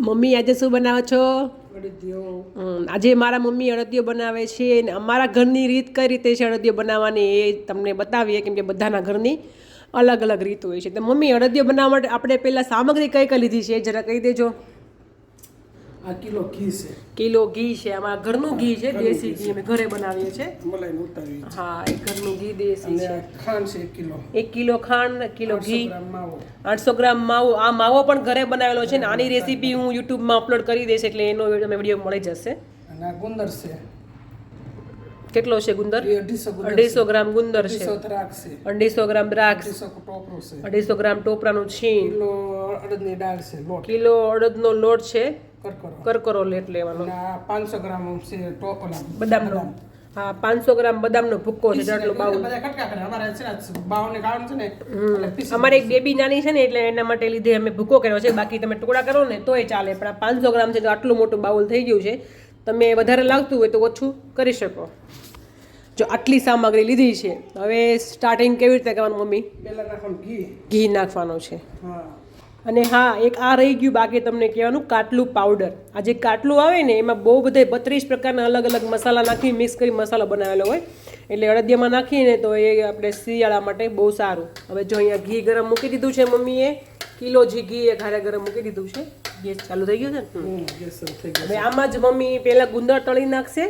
Mummy આજે શું બનાવો છો? અડદિયો. આજે મારા મમ્મી અડદિયો બનાવે છે અને અમારા ઘરની રીત કઈ રીતે છે અડદિયો બનાવવાની એ તમને બતાવીએ, કેમ કે બધાના ઘરની અલગ અલગ રીત હોય છે. તો મમ્મી અડદિયો બનાવવા માટે આપણે પહેલાં સામગ્રી કઈ કઈ લીધી છે જરા કહી દેજો. આ કિલો ઘી છે. કિલો ઘી છે, અમારા ઘરનું ઘી છે, દેશી ઘી અમે ઘરે બનાવીએ છીએ. મલાઈને ઉતારી. હા, એ ઘરનું ઘી દેશી છે. ખાંડ છે 1 કિલો. 1 કિલો ખાંડ, કિલો ઘી, 800 ગ્રામ માવો. 800 ગ્રામ માવો. આ માવો પણ ઘરે બનાવેલો છે ને આની રેસીપી હું યુટ્યુબમાં અપલોડ કરી દઈશ, એટલે એનો વિડીયો મળી જશે. અને આ ગુંદર છે. કેટલો છે ગુંદર? 250 ગ્રામ ગુંદર છે. 250 દ્રાક્ષ છે. 250 ગ્રામ દ્રાક્ષ, 250 ટોપરું છે. 250 ગ્રામ ટોપરાનું છીણ, કિલો અડદની દાળ છે, લોટ. કિલો અડદનો લોટ છે, કરકરો. કરકરો લેટ લેવાનો. અને આ 500 ગ્રામ છે ટોપલા બદામનો. હા, 500 ગ્રામ બદામનો ભૂક્કો છે, આટલો બાઉલ. બધા કટકા કરે. અમારે છે ને બાવને કારણ છે ને એટલે પીસી. અમારે એક બેબી નાની છે ને એટલે એના માટે લીધે અમે ભૂકો કર્યો છે. બાકી તમે ટુકડા કરો ને તોય ચાલે, પણ આ 500 ગ્રામ છે તો આટલું મોટું બાઉલ થઈ ગયું છે. તમે વધારે લાગતું હોય તો ઓછું કરી શકો. જો આટલી સામગ્રી લીધી છે, હવે સ્ટાર્ટિંગ કેવી રીતે કરવાનું મમ્મી? પહેલા નાખવાનું ઘી. ઘી નાખવાનું છે. હા. અને હા, એક આ રહી ગયું બાકી તમને કહેવાનું, કાટલું પાવડર. આ જે કાટલું આવે ને એમાં બહુ બધા 32 પ્રકારના અલગ અલગ મસાલા નાખી મિક્સ કરી મસાલો બનાવેલો હોય, એટલે અડદિયામાં નાખીને તો એ આપણે શિયાળા માટે બહુ સારું. હવે જો અહીંયા ઘી ગરમ મૂકી દીધું છે મમ્મીએ, કિલો ઘી એક હારે ગરમ મૂકી દીધું છે. ગેસ ચાલુ થઈ ગયો છે ને? ગેસ શરૂ થઈ ગયો. હવે આમાં જ મમ્મી પહેલાં ગુંદર તળી નાખશે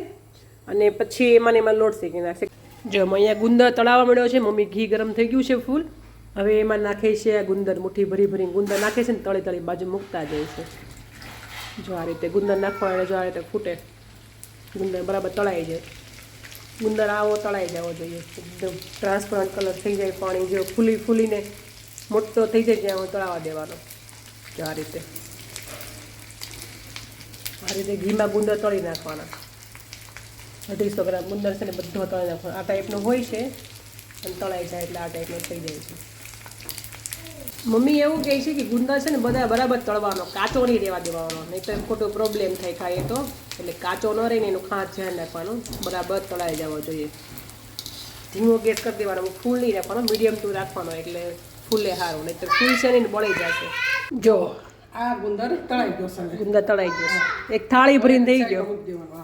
અને પછી એમાં લોટ શેકી નાખશે. જો અહીંયા ગુંદર તળાવવા મળ્યો છે, મમ્મી ઘી ગરમ થઈ ગયું છે ફૂલ. હવે એમાં નાખે છે આ ગુંદર, મુઠ્ઠી ભરી ભરી ગુંદર નાખે છે ને તળી તળી બાજુ મૂકતા જાય છે. જો આ રીતે ગુંદર નાખવા એટલે જો આ રીતે ફૂટે, ગુંદર બરાબર તળાઈ જાય. ગુંદર આવો તળાઈ જવો જોઈએ, એકદમ ટ્રાન્સપરન્ટ કલર થઈ જાય, પાણી જેવો ફૂલીને મોટો થઈ જાય ત્યાં તળાવવા દેવાનો. જો આ રીતે ઘીમાં ગુંદર તળી નાખવાના. 250 ગ્રામ ગુંદર છે ને બધો તળી નાખવાનો. આ ટાઈપનો હોય છે અને તળાઈ જાય એટલે આ ટાઈપનો થઈ જાય છે. મમ્મી એવું કહે છે કે ગુંદર છે ને બધા બરાબર તળવાનો, કાચો નહીં રહેવા દેવાનો, નહીં તો ખોટો પ્રોબ્લેમ થાય ખાઈએ તો. એટલે કાચો ન રહીને એનું ખાસ ધ્યાન રાખવાનું, બરાબર તળાઈ જવો જોઈએ. ધીમો ગેસ કરી દેવાનો, ફૂલ નહીં રાખવાનો, મીડિયમ ટુ રાખવાનો, એટલે ફૂલે સારું, નહીં તો ફૂલ છે ને બળી જશે. જો આ ગુંદર તળાઈ ગયો છે. ગુંદર તળાઈ ગયો, એક થાળી ભરીને થઈ ગયો. મૂકી દેવાનો.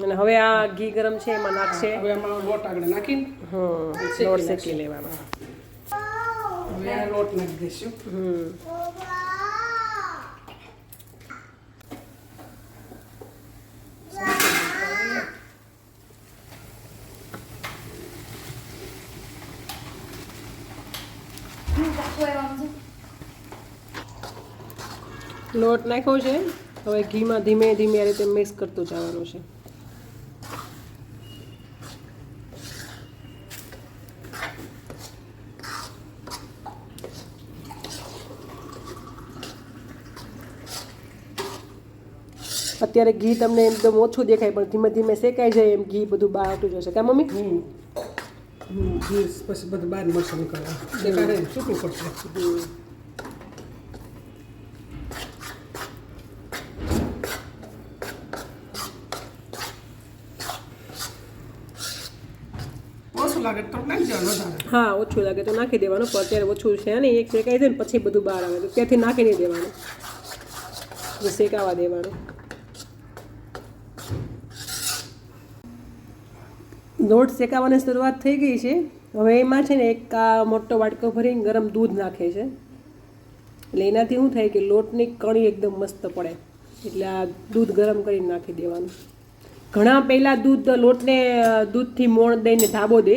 અને હવે આ ઘી ગરમ છે એમાં નાખશે. હવે આમાં લોટ આગળ નાખીને લોટ શેકી લેવાનો. હવે આ લોટ નાખી દઈશું. લોટ નાખ્યો છે, હવે ઘીમાં ધીમે ધીમે આ રીતે મિક્સ કરતું જવાનું છે. અત્યારે ઘી તમને એકદમ ઓછું દેખાય પણ ધીમે ધીમે શેકાઈ જાય એમ ઘી બધું બહાર આવતું જશે. કા મમ્મી? ઘી પછી બધું બહાર મળશે નીકળવા. દેખાડે સૂકું પડશે. ઓછું લાગે તો નાખી દેવાનું વધારે. હા, ઓછું લાગે તો નાખી દેવાનું, પણ અત્યારે ઓછું છે ને એક શેકાઈ જાય ને પછી બધું બહાર આવે તો ત્યાંથી નાખી નહીં દેવાનું, શેકાવા દેવાનું. લોટ શેકાવાની શરૂઆત થઈ ગઈ છે. હવે એમાં છે ને એક આ મોટો વાટકો ભરીને ગરમ દૂધ નાખે છે, એટલે એનાથી શું થાય કે લોટની કણી એકદમ મસ્ત પડે. એટલે આ દૂધ ગરમ કરીને નાખી દેવાનું. ઘણા પહેલાં લોટને દૂધથી મોણ દઈને ધાબો દે,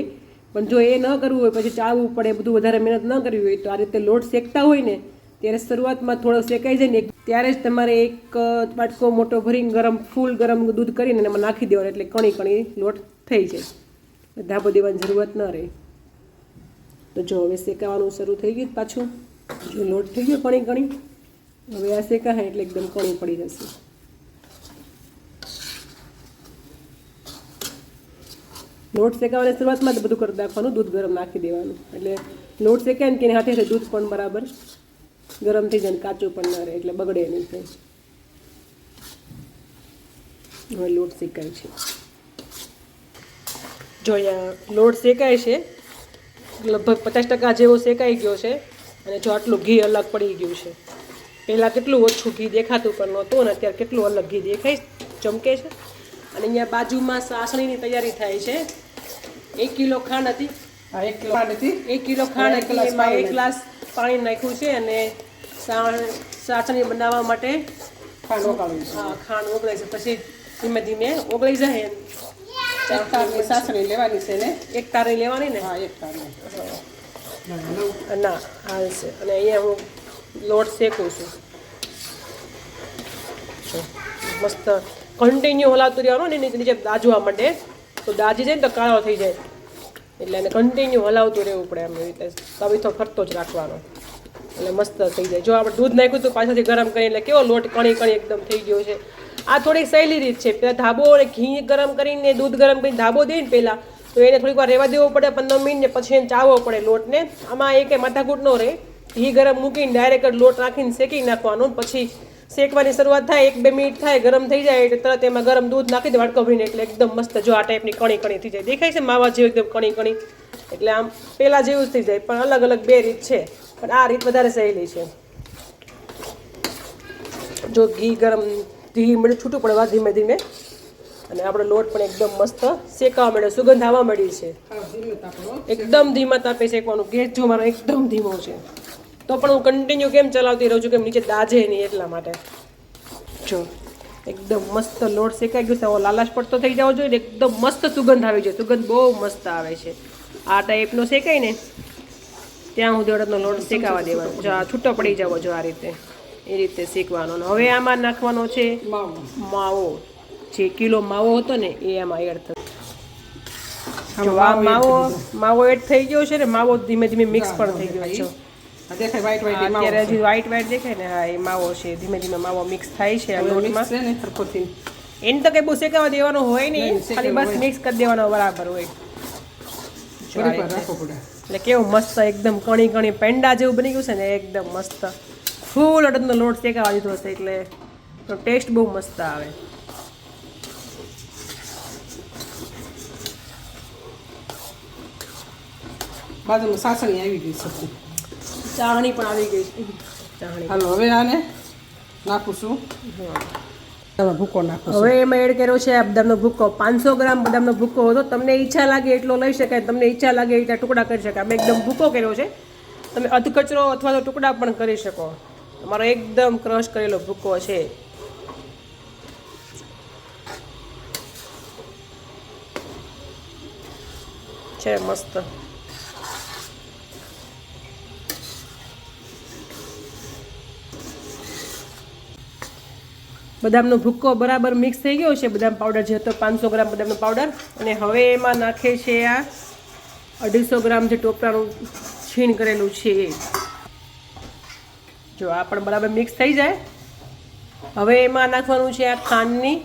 પણ જો એ ન કરવું હોય પછી ચાળવું પડે, બધું વધારે મહેનત ન કરવી હોય તો આ રીતે લોટ શેકતા હોય ને ત્યારે શરૂઆતમાં થોડો શેકાઈ જાય ને ત્યારે જ તમારે એક વાટકો મોટો ભરીને ફૂલ ગરમ દૂધ કરીને એમાં નાખી દેવાનું, એટલે કણી કણી લોટ થઈ જાય, ધાબો દેવાની જરૂરત ન રહે. તો જો હવે શેકાવાનું શરૂ થઈ ગયું પાછું. જો લોટ થઈ ગયો કણી કણી, હવે આ શેકાય એટલે એકદમ કણી પડી જશે. લોટ શેકાવાની શરૂઆતમાં જ બધું કરી નાખવાનું, દૂધ ગરમ નાખી દેવાનું, એટલે લોટ શેકાય ને કે એની હાથે દૂધ પણ બરાબર ગરમ થઈ જાય, કાચું પણ ન રહે, એટલે બગડે નહીં થાય. હવે લોટ શેકાય છે. જો અહીંયા લોટ શેકાય છે, લગભગ 50% જેવો શેકાઈ ગયો છે, અને જો આટલું ઘી અલગ પડી ગયું છે. પહેલાં કેટલું ઓછું ઘી દેખાતું પણ નહોતું, અને અત્યારે કેટલું અલગ ઘી દેખાય ચમકે છે. અને અહીંયા બાજુમાં સાસણીની તૈયારી થાય છે. 1 કિલો ખાંડ હતી. હા 1 કિલો ખાંડ હતી. 1 કિલો ખાંડ હતી, એમાં 1 ગ્લાસ પાણી નાખ્યું છે, અને સાસણી બનાવવા માટે ખાંડ ઓગાળવી છે. હા ખાંડ ઓગળે છે. પછી ધીમે ધીમે ઓગળી જાય. એક તારની સાસણી લેવાની છે ને. એક તારી લેવાની ને. હા 1 તારની. ના હાલશે. અને અહીંયા હું લોટ શેકું છું. મસ્ત કન્ટિન્યુ હલાવતું રહેવાનું ને, નીચે દાજવા માંડે તો દાજી જાય ને તો કાળો થઈ જાય, એટલે એને કન્ટિન્યુ હલાવતું રહેવું પડે. એમ રીતે તવીથો ફરતો જ રાખવાનો, એટલે મસ્ત થઈ જાય. જો આપણે દૂધ નાખ્યું તો પાછળથી ગરમ કરીને એટલે કેવો લોટ કણી કણી એકદમ થઈ ગયો છે. આ થોડીક સહેલી રીત છે. પહેલાં ધાબો અને ઘી ગરમ કરીને દૂધ ગરમ કરીને ધાબો દઈને પહેલાં તો એને થોડીક વાર રહેવા દેવો પડે 15 મિનિટ, ને પછી એને ચાવવો પડે લોટને. આમાં એક માથાકૂટ ન રહે. ઘી ગરમ મૂકીને ડાયરેક્ટ લોટ નાખીને શેકી નાખવાનું. પછી શેકવાની શરૂઆત થાય 1-2 મિનિટ થાય, ગરમ થઈ જાય એટલે તરત એમાં ગરમ દૂધ નાખી દે વાટકો ભરીને, એટલે એકદમ મસ્ત જો આ ટાઈપની કણી કણી થઈ જાય. દેખાય છે માવા જેવું એકદમ કણી કણી, એટલે આમ પહેલાં જેવું જ થઈ જાય. પણ અલગ અલગ 2 રીત છે, પણ આ રીત વધારે સહેલી છે. જો ઘી મળે છૂટું પડવા ધીમે ધીમે, અને આપણો લોટ પણ એકદમ મસ્ત શેકાવા માંડ્યો, સુગંધ આવવા મળી છે. એકદમ ધીમા તાપે શેકવાનું. ગેસ જો મારો એકદમ ધીમો છે, તો પણ હું કન્ટિન્યુ કેમ ચલાવતી રહું છું, કેમ નીચે દાજે નહીં એટલા માટે. જો એકદમ મસ્ત લોટ શેકાઈ ગયો છે. લાલાશ પડતો થઈ જવો જોઈએ, એકદમ મસ્ત સુગંધ આવી જાય. સુગંધ બહુ મસ્ત આવે છે. આ ટાઈપનો શેકાય ને ત્યાં સુધી અડદનો લોટ શેકાવા દેવાનો. જો આ છૂટો પડી જવો જો આ રીતે, એ રીતે શેકવાનો. હવે આમાં નાખવાનો છે માવો. જે કિલો માવો હતો ને એ આમાં એડ થયો. જો આ માવો એડ થઈ ગયો છે ને. માવો ધીમે ધીમે મિક્સ પણ થઈ ગયો છે. દેખાય વ્હાઈટ વ્હાઈટ અત્યારે હજી વ્હાઈટ દેખાય ને. હા એ માવો છે. ધીમે ધીમે માવો મિક્સ થાય છે આ લોટમાં. એને તો કઈ બહુ શેકાવા દેવાનો હોય નહીં, ખાલી બસ મિક્સ કરી દેવાનો બરાબર હોય. એટલે કેવું મસ્ત એકદમ કણી કણી પેંડા જેવું બની ગયું છે ને. એકદમ મસ્ત ફૂલ અડદનો લોટ શેકાવા દીધો હશે, એટલે ટેસ્ટ બહુ મસ્ત આવે. બાજુમાં સાસણી આવી ગઈ છે. ચાહણી પણ આવી ગઈ છે. ચાહણી હાલો હવે આને નાખું છું. ભૂકો નાખું. હવે એમાં એડ કર્યો છે આ બદામનો ભૂકો. 500 ગ્રામ બદામનો ભૂકો હતો. તમને ઈચ્છા લાગે એટલો લઈ શકાય, તમને ઈચ્છા લાગે એટલા ટુકડા કરી શકાય. અમે એકદમ ભૂકો કર્યો છે. તમે અધકચરો અથવા તો ટુકડા પણ કરી શકો. અમારો એકદમ ક્રશ કરેલો ભૂકો છે. મસ્ત. બદામનો ભૂક્કો બરાબર મિક્સ થઈ ગયો છે. બદામ પાવડર જે હતો 500 ગ્રામ બદામનો પાવડર. અને હવે એમાં નાખે છે આ 250 ગ્રામ જે ટોપરાનું છીણ કરેલું છે એ. જો આ પણ બરાબર મિક્સ થઈ જાય. હવે એમાં નાખવાનું છે આ ખાંડની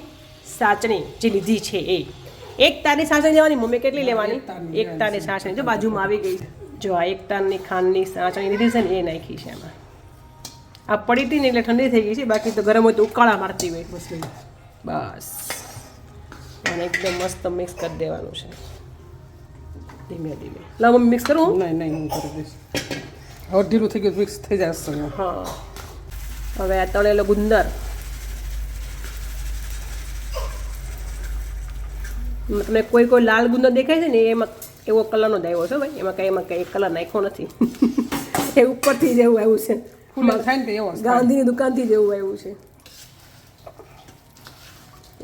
સાચણી જે લીધી છે એ. 1 તારની સાચણી લેવાની. મમ્મી કેટલી લેવાની? 1 તારની સાચણી. જો બાજુમાં આવી ગઈ. જો આ 1 તારની ખાંડની સાચણી લીધી છે ને એ નાખી છે એમાં. આ પડી હતી ને એટલે ઠંડી થઈ ગઈ છે. બાકી તો ગરમ હોય તો ઉકાળા મારતી હોય. બસ અને એકદમ મસ્ત મિક્સ કરી દેવાનું છે ધીમે ધીમે. લાવ મમ્મી મિક્સ કરું? નહીં હું કરી દઈશ. હવે ઢીલું થઈ ગયું, મિક્સ થઈ જશે. હા હવે આ તળેલો ગુંદર. તમે કોઈ લાલ ગુંદર દેખાય છે ને એમાં એવો કલરનો જ આવ્યો છે ભાઈ. એમાં કઈ કલર નાખ્યો નથી. એ ઉપરથી જેવું આવ્યું છે. ગાંધીની દુકાનથી જેવું આવ્યું છે.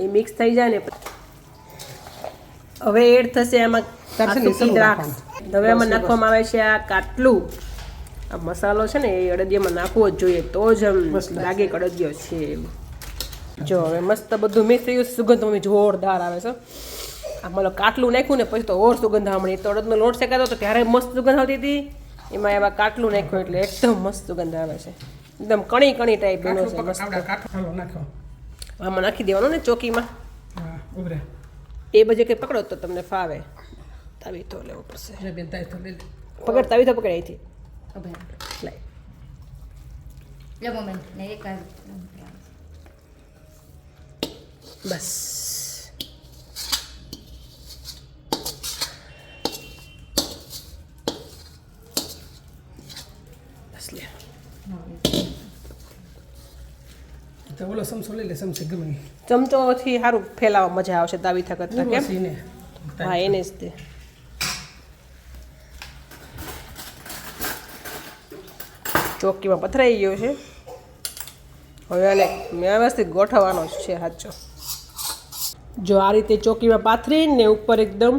એ મિક્સ થઈ જાય ને હવે એડ થશે આમાં દ્રાક્ષ. હવે આમાં નાખવામાં આવે છે આ કાટલું. આ મસાલો છે ને એ અડદિયામાં નાખવો જ જોઈએ, તો જ આમ લાગે કે અડદિયો છે એવું. જો હવે મસ્ત બધું મિક્સ થઈ ગયું. સુગંધ મમ્મી જોરદાર આવે છે. આમાં કાટલું નાખ્યું ને પછી તો ઓર સુગંધ આવવાની. તો અડદનો લોટ શેકાતો તો ત્યારે મસ્ત સુગંધ આવતી હતી. એમાં એવા કાટલું નાખ્યું એટલે એકદમ મસ્ત સુગંધ આવે છે. એકદમ કણી કણી ટાઈપ બન્યો છે મસ્ત. આમાં નાખી દેવાનું ને ચોકીમાં. એ બાજુ કંઈ પકડો તો તમને ફાવે. તાવી તો લેવું પડશે. પકડ તાવી તો પકડ અહીંથી. બસ સમસો લઈ લે, સમસે ગમે ઈ. ચમચોથી સારું ફેલાવા મજા આવશે તાવીથા કરતાં કેમ સીને હા એને જ તે ચોકીમાં પથરાઈ ગયો છે હવે એને વ્યવસ્થિત ગોઠવવાનો જ છે સાચો જો આ રીતે ચોકીમાં પાથરીને ઉપર એકદમ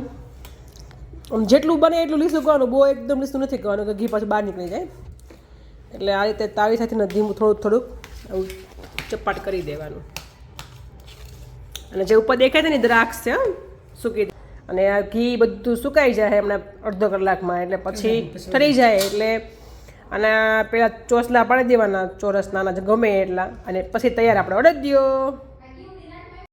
આમ જેટલું બને એટલું લીસું કરવાનું બહુ એકદમ લીસું નથી કરવાનું કે ઘી પાછું બહાર નીકળી જાય એટલે આ રીતે તાવી સાથે ધીમું થોડુંક આવું ચપાટ કરી દેવાનું અને જે ઉપર દેખાય છે ને દ્રાક્ષ છે સૂકી અને આ ઘી બધું સુકાઈ જાય એમના અડધો કલાકમાં એટલે પછી ઠરી જાય એટલે અને પેલા ચોસલા પાડી દેવાના ચોરસ નાના ગમે એટલા અને પછી તૈયાર આપણે અડદિયો